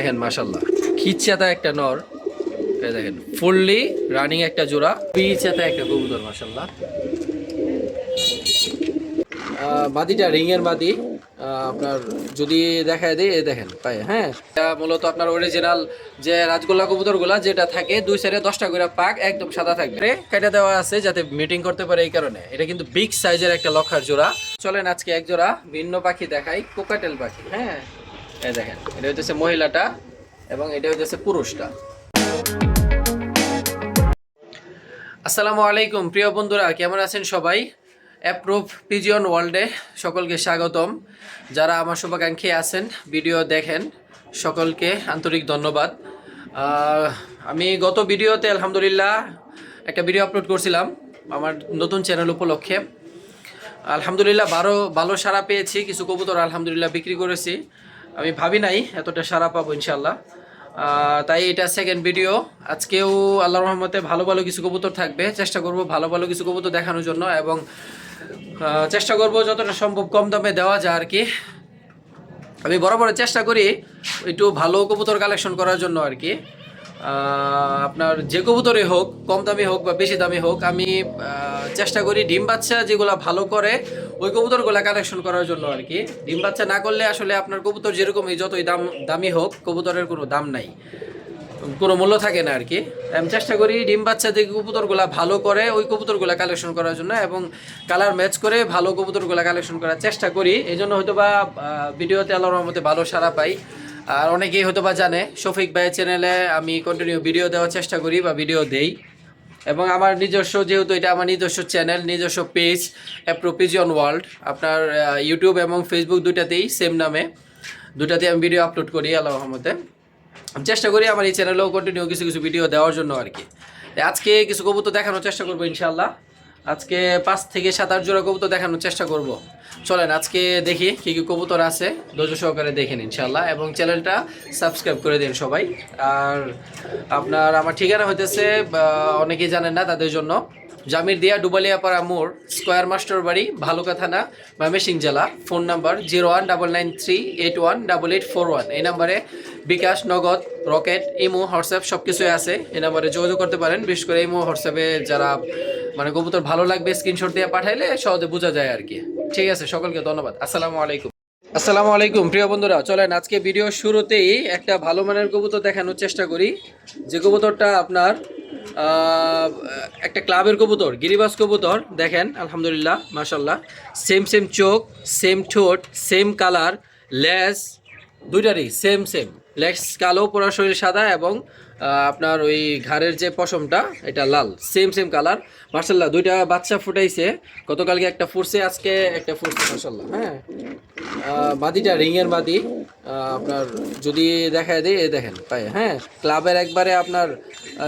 দেখেন মাশাল্লাহ খিচ্ছাতা একটা নর, এই দেখেন ফুললি রানিং একটা জোড়া, পিছাতা একটা কবুতর মাশাল্লাহ। মাদিটা রিংয়ের মাদি, আপনার যদি দেখায় দিই এই দেখেন পায়ে, হ্যাঁ এটা মূলত আপনার অরিজিনাল যে রাজগোল্লা কবুতরগুলা যেটা থাকে দুই সাইডে 10টা করে পাক একদম সাদা থাকবে, কেটে দেওয়া আছে যাতে মিটিং করতে পারে এই কারণে। এটা কিন্তু বিগ সাইজের একটা লক্ষার জোড়া। চলেন আজকে এক জোড়া ভিন্ন পাখি দেখাই, কোকাটেল পাখি। হ্যাঁ এই দেখেন এটা হচ্ছে মহিলাটা এবং এটা হচ্ছে পুরুষটা। আসসালামু আলাইকুম প্রিয় বন্ধুরা, কেমন আছেন সবাই? অ্যাপ্রুভ পিজিয়ন ওয়ার্ল্ডে সকলকে স্বাগতম। যারা আমার শুভাকাঙ্ক্ষী আছেন ভিডিও দেখেন সকলকে আন্তরিক ধন্যবাদ। আমি গত ভিডিওতে আলহামদুলিল্লাহ একটা ভিডিও আপলোড করছিলাম আমার নতুন চ্যানেল উপলক্ষে। আলহামদুলিল্লাহ ভালো সাড়া পেয়েছি, কিছু কবুতর আলহামদুলিল্লাহ বিক্রি করেছি। আমি ভাবি নাই এতটা সাড়া পাবো ইনশাল্লাহ, তাই এটা সেকেন্ড ভিডিও। আজকেও আল্লাহর রহমতে ভালো ভালো কিছু কবুতর থাকবে, চেষ্টা করব ভালো ভালো কিছু কবুতর দেখানোর জন্য এবং চেষ্টা করব যতটা সম্ভব কম দামে দেওয়া যায় আর কি। আমি বরাবর চেষ্টা করি একটু ভালো কবুতর কালেকশন করার জন্য আর কি। আপনার যে কবুতরে হোক, কম দামি হোক বা বেশি দামি হোক, আমি চেষ্টা করি ডিম বাচ্চা যেগুলো ভালো করে ওই কবুতরগুলো কালেকশন করার জন্য আর কি। ডিম বাচ্চা না করলে আসলে আপনার কবুতর যেরকমই যতই দামি হোক কবুতরের কোনো দাম নাই, কোনো মূল্য থাকে না আর কি। আমি চেষ্টা করি ডিম বাচ্চা যে কবুতরগুলো ভালো করে ওই কবুতরগুলো কালেকশন করার জন্য এবং কালার ম্যাচ করে ভালো কবুতরগুলো কালেকশন করার চেষ্টা করি। এই জন্য হয়তো বা ভিডিওতে আল্লাহর রহমতে ভালো সাড়া পাই। আর অনেকেই হয়তো বা জানে শফিক ভাইয়ের চ্যানেলে আমি কন্টিনিউ ভিডিও দেওয়ার চেষ্টা করি বা ভিডিও দেই। এবং আমার নিজস্ব, যেহেতু এটা আমার নিজস্ব চ্যানেল, নিজস্ব পেজ অ্যাপ্রুভ পিজিয়ন ওয়ার্ল্ড, আপনার ইউটিউব এবং ফেসবুক দুটাতেই সেম নামে, দুটাতেই আমি ভিডিও আপলোড করি আল্লাহর রহমতে। আমি চেষ্টা করি আমার এই চ্যানেলেও কন্টিনিউ কিছু কিছু ভিডিও দেওয়ার জন্য আর কি। আজকে কিছু কবুতর দেখানোর চেষ্টা করবো ইনশাল্লাহ। আজকে 5 থেকে 7-8 জোড়া কবুতর দেখানোর চেষ্টা করব। চলেন আজকে দেখি কী কী কবুতর আছে, ধৈর্য সহকারে দেখেন ইনশাল্লাহ এবং চ্যানেলটা সাবস্ক্রাইব করে দিন সবাই। আর আপনার আমার ঠিকানা হইতেছে অনেকেই জানেন না, তাদের জন্য জামিরদিয়া ডুবালিয়াপাড়া মোড়, স্কোয়ার মাস্টার বাড়ি, ভালুকা থানা, ময়মনসিংহ জেলা। Phone number 0199388841। এই নাম্বারে বিকাশ, নগদ, রকেট, ইমো, হোয়াটসঅ্যাপ সব কিছুই আছে। এই নাম্বারে যোগাযোগ করতে পারেন। বিশেষ করে ইমো, হোয়াটসঅ্যাপে যারা মানে কবুতর ভালো লাগবে স্ক্রিনশট দিয়ে পাঠাইলে সহজে বোঝা যায় আর কি। ঠিক আছে, সকলকে ধন্যবাদ। আসসালামু আলাইকুম। আসসালামু আলাইকুম প্রিয় বন্ধুরা, চলেন আজকে ভিডিও শুরুতেই একটা ভালো মানের কবুতর দেখানোর চেষ্টা করি। যে কবুতরটা আপনার একটা ক্লাবের কবুতর, গিরিবাস কবুতর। দেখেন আলহামদুলিল্লাহ মাশাল্লাহ, সেম চোখ, সেম ঠোঁট, সেম কালার, লেজ দুইটারই সেম লেজ কালো, পুরো শরীর সাদা এবং আপনার ওই ঘাড়ের যে পশমটা এটা লাল, সেম কালার মাশাল্লাহ। দুইটা বাচ্চা ফুটাইছে, গতকালকে একটা ফুটছে, আজকে একটা ফুটছে মাশাল্লাহ। হ্যাঁ মাদিটা রিংয়ের মাদি, আপনার যদি দেখায় দিই এই দেখেন পায়ে, হ্যাঁ ক্লাবের একবারে আপনার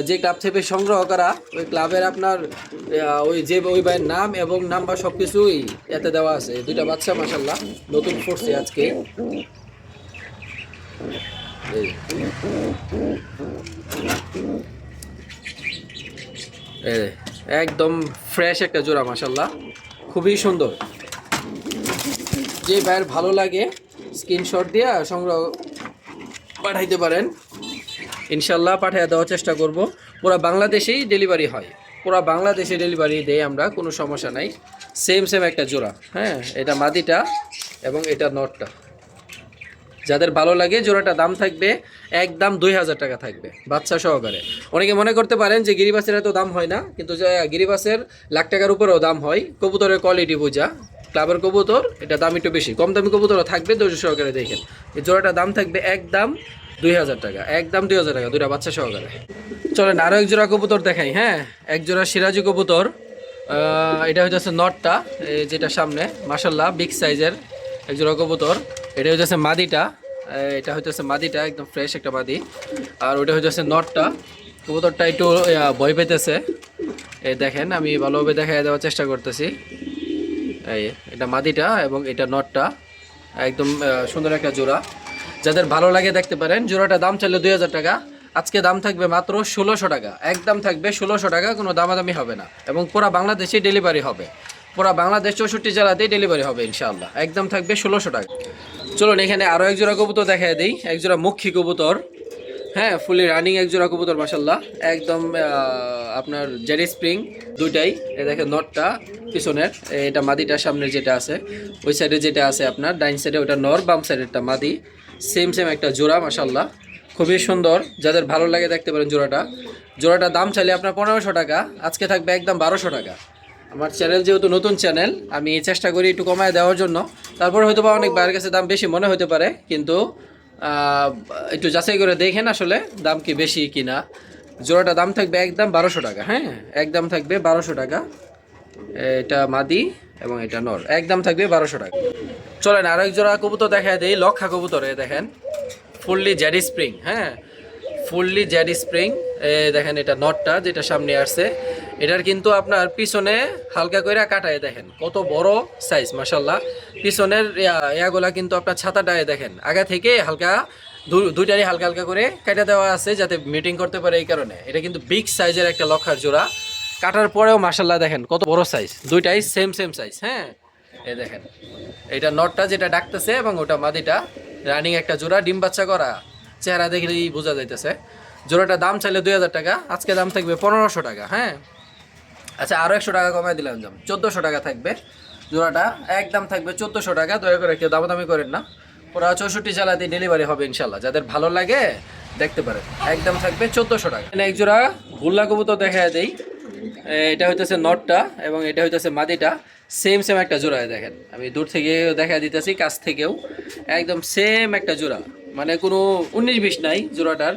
যে ক্লাব থেকে সংগ্রহ করা, ওই ক্লাবের আপনার ওই যে ওই ভাইয়ের নাম এবং নাম্বার সব কিছুই এতে দেওয়া আছে। দুইটা বাচ্চা মাশাল্লাহ নতুন ফুটছে আজকে। একদম ফ্রেশ একটা জোড়া মাশাল্লাহ, খুবই সুন্দর। যে ভাইয়ের ভালো লাগে স্ক্রিনশট দিয়ে সংগ্রহ পাঠাইতে পারেন, ইনশাল্লাহ পাঠিয়ে দেওয়ার চেষ্টা করব। পুরো বাংলাদেশেই ডেলিভারি হয়, পুরো বাংলাদেশে ডেলিভারি দেয় আমরা, কোনো সমস্যা নাই। সেম একটা জোড়া। হ্যাঁ এটা মাদিটা এবং এটা নটটা। যাদের ভালো লাগে জোড়াটা দাম থাকবে একদম 2000 টাকা থাকবে বাচ্চা সহকারে। অনেকে মনে করতে পারেন যে গিরিবাসের এত দাম হয় না, কিন্তু গিরিবাসের লাখ টাকার উপরেও দাম হয়। কবুতরের কোয়ালিটি বোঝা, ক্লাবের কবুতর এটা দাম একটু বেশি, কম দামি কবুতরও থাকবে, ধৈর্য সহকারে দেখেন। এই জোড়াটা দাম থাকবে একদম 2000 টাকা, একদম 2000 টাকা দুইটা বাচ্চা সহকারে। চলেন আরও এক জোড়া কবুতর দেখাই। হ্যাঁ এক জোড়া সিরাজি কবুতর, এটা হচ্ছে নটটা, যেটা সামনে মাশাল্লাহ বিগ সাইজের এক জোড়া কবুতর। এটা হচ্ছে মাদিটা, এটা হচ্ছে মাদিটা একদম ফ্রেশ একটা মাদি। আর ওটা হচ্ছে নটটা। কবুতরটা একটু ভয় পেতেছে, এই দেখেন আমি ভালোভাবে দেখাই দেওয়ার চেষ্টা করতেছি। এই এটা মাদিটা এবং এটা নটটা, একদম সুন্দর একটা জোড়া। যাদের ভালো লাগে দেখতে পারেন। জোড়াটা দাম চাইলে 2000 টাকা, আজকে দাম থাকবে মাত্র 1600 টাকা, একদম থাকবে 1600 টাকা, কোনো দামাদামি হবে না এবং পুরো বাংলাদেশে ডেলিভারি হবে। পুরো বাংলাদেশ 64 জেলাতেই ডেলিভারি হবে ইনশাআল্লাহ, একদম থাকবে 1600 টাকা। চলুন এখানে আরো এক জোড়া কবুতর দেখায় দিই, এক জোড়া মুখী কবুতর। হ্যাঁ, ফুলি রানিং এক জোড়া কবুতর মাশাল্লাহ, একদম আপনার জেরি স্প্রিং দুইটাই। এই দেখেন নটটা পিছনের, এটা মাদিটা সামনের যেটা আছে, ওই সাইডে যেটা আছে আপনার ডাইন সাইডে ওটা নর, বাম সাইডেরটা মাদি। সেম সেম একটা জোড়া মাশাল্লাহ, খুবই সুন্দর। যাদের ভালো লাগে দেখতে পারেন জোড়াটা। জোড়াটা দাম চাইলে আপনার 1500 টাকা, আজকে থাকবে একদম 1200 টাকা। আমার চ্যানেল যেহেতু নতুন চ্যানেল, আমি চেষ্টা করি একটু কমায় দেওয়ার জন্য। তারপর হয়তো বা অনেক বাইরের কাছে দাম বেশি মনে হতে পারে, কিন্তু একটু যাচাই করে দেখেন আসলে দাম কি বেশি কিনা। জোড়াটা দাম থাকবে একদম 1200 টাকা। হ্যাঁ, একদম থাকবে 1200 টাকা। এটা মাদি এবং এটা নর, একদম থাকবে 1200 টাকা। চলেন আরো এক জোড়া কবুতর দেখা দেই, লক্ষা কবুতর। দেখেন ফুললি জেডি স্প্রিং। হ্যাঁ, ফুললি জেডি স্প্রিং। দেখেন এটা নটটা যেটা সামনে আসছে, এটার কিন্তু আপনার পিছনে হালকা করে কাটায় দেখেন কত বড় সাইজ মাশাল্লাহ। পিছনের ইয়াগুলা কিন্তু আপনার ছাতাটায় দেখেন আগে থেকে হালকা দুইটারই হালকা হালকা করে কেটে দেওয়া আছে যাতে মিটিং করতে পারে, এই কারণে। এটা কিন্তু বিগ সাইজের একটা লক্ষার জোড়া, কাটার পরেও মাশাল্লাহ দেখেন কত বড় সাইজ, দুইটাই সেম সেম সাইজ। হ্যাঁ, এই দেখেন এটা নটটা যেটা ডাকতেছে এবং ওটা মাদিটা রানিং একটা জোড়া, ডিম বাচ্চা করা, চেহারা দেখলেই বোঝা যাইতেছে। জোড়াটা দাম চাইলে 2000 টাকা, আজকে দাম থাকবে 1500 টাকা। হ্যাঁ, আচ্ছা আরও 100 টাকা কমাই দিলাম, দাম 1400 টাকা থাকবে জোড়াটা, একদম থাকবে 1400 টাকা। দয়া করে কেউ দামাদামি করেন না, পুরা 64 জেলাতে ডেলিভারি হবে ইনশাল্লাহ। যাদের ভালো লাগে দেখতে পারেন, একদম থাকবে 1400 টাকা। এক জোড়া গোল্লা কবুতর দেখা দেই, এটা হইতেছে নটটা এবং এটা হইতেছে মাদিটা, সেম সেম একটা জোড়া। দেখেন আমি দূর থেকে দেখা দিতেছি, কাছ থেকেও একদম সেম একটা জোড়া, মানে কোনো 19-20 নাই জোড়াটার।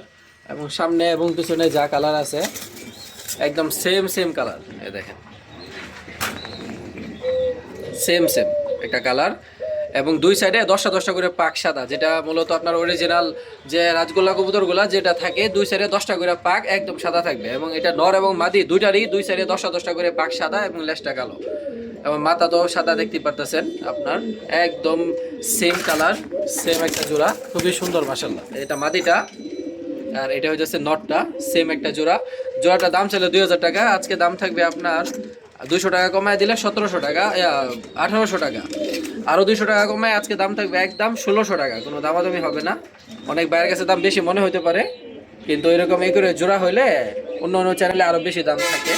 এবং সামনে এবং পিছনে যা কালার আছে একদম সেম সেম কালার। দেখেন সেম সেম একটা কালার, এবং দুই সাইডে 10টা 10টা করে পাক সাদা, যেটা মূলত আপনার অরিজিনাল যে রাজগোল্লা কবুতরগুলা যেটা থাকে, দুই সাইডে 10টা করে পাক একদম সাদা থাকবে। এবং এটা নর এবং মাদি দুইটারই দুই সাইডে 10টা 10টা করে পাক সাদা এবং লেজটা কালো, এবং মাথা তো সাদা দেখতে পারতেছেন আপনার, একদম সেম কালার, সেম একটা জোড়া, খুবই সুন্দর মাশাল্লাহ। এটা মাদিটা আর এটা হচ্ছে নটটা, সেম একটা জোড়া। জোড়াটা দাম ছিল 2000 টাকা, আজকে দাম থাকবে আপনার 200 টাকা কমায় দিলে 1700 টাকা, 1800 টাকা। আরও 200 টাকা কমায় আজকে দাম থাকবে একদম 1600 টাকা, কোনো দামাদামি হবে না। অনেক বাইরের কাছে দাম বেশি মনে হতে পারে, কিন্তু এরকম এই করে জোড়া হইলে অন্য অন্য চ্যানেলে আরও বেশি দাম থাকে,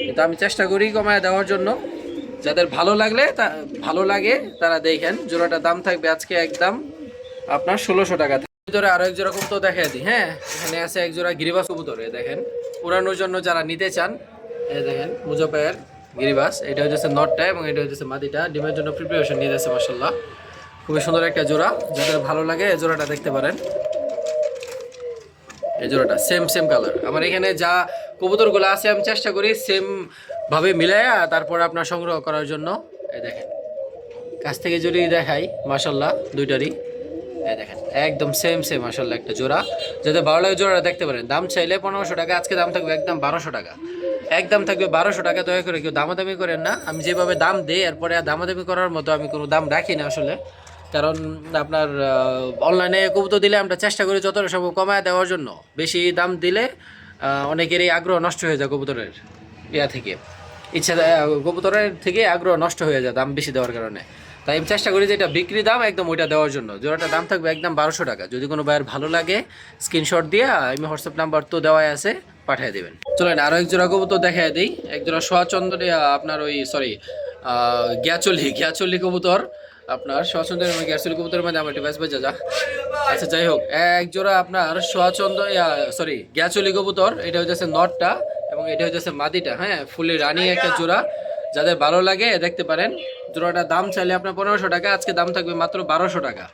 কিন্তু আমি চেষ্টা করি কমায় দেওয়ার জন্য। যাদের ভালো লাগে তারা দেখেন। জোড়াটার দাম থাকবে আজকে একদম আপনার 1600 টাকা। ভিতরে আরো এক জোড়া কবুতর দেখাই দিই। হ্যাঁ, এখানে আছে এক জোড়া গিরিবাস কবুতর। দেখেন উড়ানোর জন্য যারা নিতে চান, দেখেন মুজফায়ের গিরিবাস, এটা হচ্ছে নটটা এবং এটা হচ্ছে মাদিটা, ডিমের জন্য প্রিপারেশন নিয়ে যাচ্ছে মাশাল্লাহ। খুবই সুন্দর একটা জোড়া, যাদের ভালো লাগে এই জোড়াটা দেখতে পারেন। এই জোড়াটা সেম সেম কালার। আমার এখানে যা কবুতরগুলো আছে আমি চেষ্টা করি সেম ভাবে মিলাইয়া তারপর আপনার সংগ্রহ করার জন্য। এই দেখেন কাছ থেকে যদি দেখাই মাশাল্লাহ দুইটারই, এই দেখেন একদম সেম সেম মাশাল্লাহ একটা জোড়া। যাদের ভালো লাগে জোড়াটা দেখতে পারেন। দাম চাইলে 1500 টাকা, আজকে দাম থাকবে একদম 1200 টাকা, একদম থাকবে 1200 টাকা। দয়া করে কেউ দামাদামি করেন না, আমি যেভাবে দাম দিই এরপরে আর দামাদামি করার মতো আমি কোনো দাম রাখি না আসলে। কারণ আপনার অনলাইনে কবুতর দিলে আমরা চেষ্টা করি যতটা সম্ভব কমায় দেওয়ার জন্য। বেশি দাম দিলে অনেকেরই আগ্রহ নষ্ট হয়ে যায় কবুতরের থেকে, কবুতরের থেকে আগ্রহ নষ্ট হয়ে যায় দাম বেশি দেওয়ার কারণে। তাই আমি চেষ্টা করি যে এটা বিক্রি দাম একদম ওইটা দেওয়ার জন্য। জোড়াটার দাম থাকবে একদম 1200 টাকা। যদি কোনো ভাইয়ের ভালো লাগে স্ক্রিনশট দিয়ে আমি হোয়াটসঅ্যাপ নাম্বার তো দেওয়াই আছে, পাঠিয়ে দেবেন। চলেন আরও এক জোড়া কবুতর দেখাই দিই। এক জোড়া সোয়াচন্দ্র আপনার ওই গিয়াচল্লি কবুতর, আপনার সোয়াচন্দ্রের গিয়াচল্লি কবুতরের মধ্যে আমার একটা ব্যাস বেজা যা। আচ্ছা যাই হোক, এক জোড়া আপনার গিয়াচল্লি কবুতর, এটা হচ্ছে নটটা এবং এটা হচ্ছে মাদিটা। হ্যাঁ, ফুলি রানিং একটা জোড়া, যাদের ভালো লাগে দেখতে পারেন। জোড়াটার দাম চাইলে আপনার 1500 টাকা, আজকে দাম থাকবে মাত্র 1200 টাকা।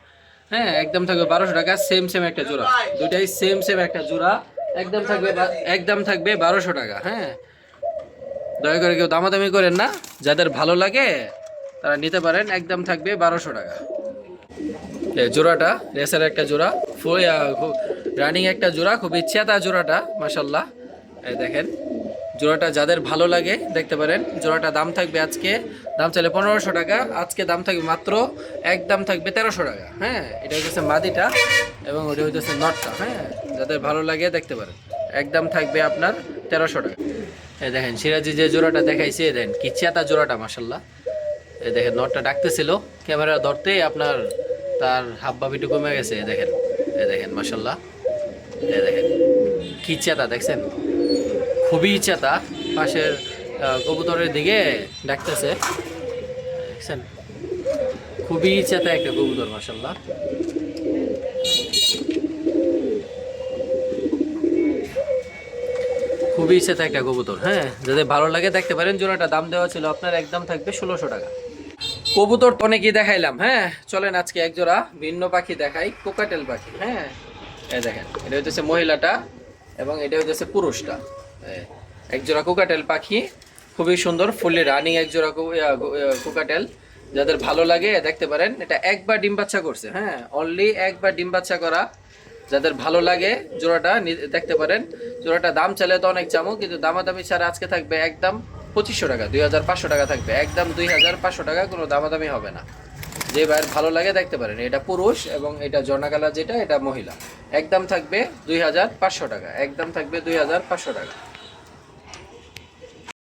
হ্যাঁ, একদম থাকবে 1200 টাকা, সেম সেম একটা জোড়া, দুইটাই সেম সেম একটা জোড়া, একদম থাকবে 1200 টাকা। হ্যাঁ, দয়া করে কেউ দামাদামি করেন না, যাদের ভালো লাগে তারা নিতে পারেন, একদম থাকবে 1200 টাকা। জোড়াটা রেসের একটা জোড়া, ফুল রানিং একটা জোড়া, খুব ইচ্ছা জোড়াটা মাশাল্লাহ। দেখেন জোড়াটা যাদের ভালো লাগে দেখতে পারেন। জোড়াটা দাম থাকবে আজকে, দাম চাইলে 1500 টাকা, আজকে দাম থাকবে মাত্র একদম থাকবে 1300 টাকা। হ্যাঁ, এটা হচ্ছে মাদিটা এবং ওটা হচ্ছে নটটা। হ্যাঁ, যাদের ভালো লাগে দেখতে পারেন, একদম থাকবে আপনার 1300 টাকা। এই দেখেন সিরাজি যে জোড়াটা দেখাইছি, দেখেন কি চেতা জোড়াটা মাশাল্লাহ। এই দেখেন নটটা ডাকতেছিল, ক্যামেরা ধরতেই আপনার তার হাবভাব একটু কমে গেছে, দেখেন এই দেখেন মাশাল্লাহ, এই দেখেন কি চেতা দেখছেন, খুবই চেতা, পাশের কবুতরের দিকে ডাকতেছে, দেখছেন খুবই চেতা একটা কবুতর মাশাল্লাহ। খুবই চেতা একটা কবুতর। হ্যাঁ, যাদের ভালো লাগে দেখতে পারেন। জোড়াটা দাম দেওয়া ছিল আপনার, একদম থাকবে 1600 টাকা। কবুতর তো অনেকই দেখাইলাম, হ্যাঁ চলেন আজকে এক জোড়া ভিন্ন পাখি দেখাই, কোকাটেল পাখি। হ্যাঁ এই দেখেন, এটা হচ্ছে মহিলাটা এবং এটা হচ্ছে পুরুষটা। এক জোড়া কোকাটেল পাখি, খুবই সুন্দর, ফুললি রানিং এক জোড়া কোকাটেল। যাদের ভালো লাগে দেখতে পারেন। এটা একবার ডিম বাচ্চা করছে, হ্যাঁ অনলি একবার ডিম বাচ্চা করা। যাদের ভালো লাগে জোড়াটা দেখতে পারেন। জোড়াটা দাম চাইলে তো অনেক চামো, কিন্তু দামাদামি ছাড়া আজকে থাকবে একদম 2500 টাকা, 2500 টাকা থাকবে, একদম 2500 টাকা, কোনো দামাদামি হবে না। যে ভাইয়ের ভালো লাগে দেখতে পারেন। এটা পুরুষ এবং এটা জর্না কালার যেটা, এটা মহিলা। একদম থাকবে 2500 টাকা, একদম থাকবে 2500 টাকা।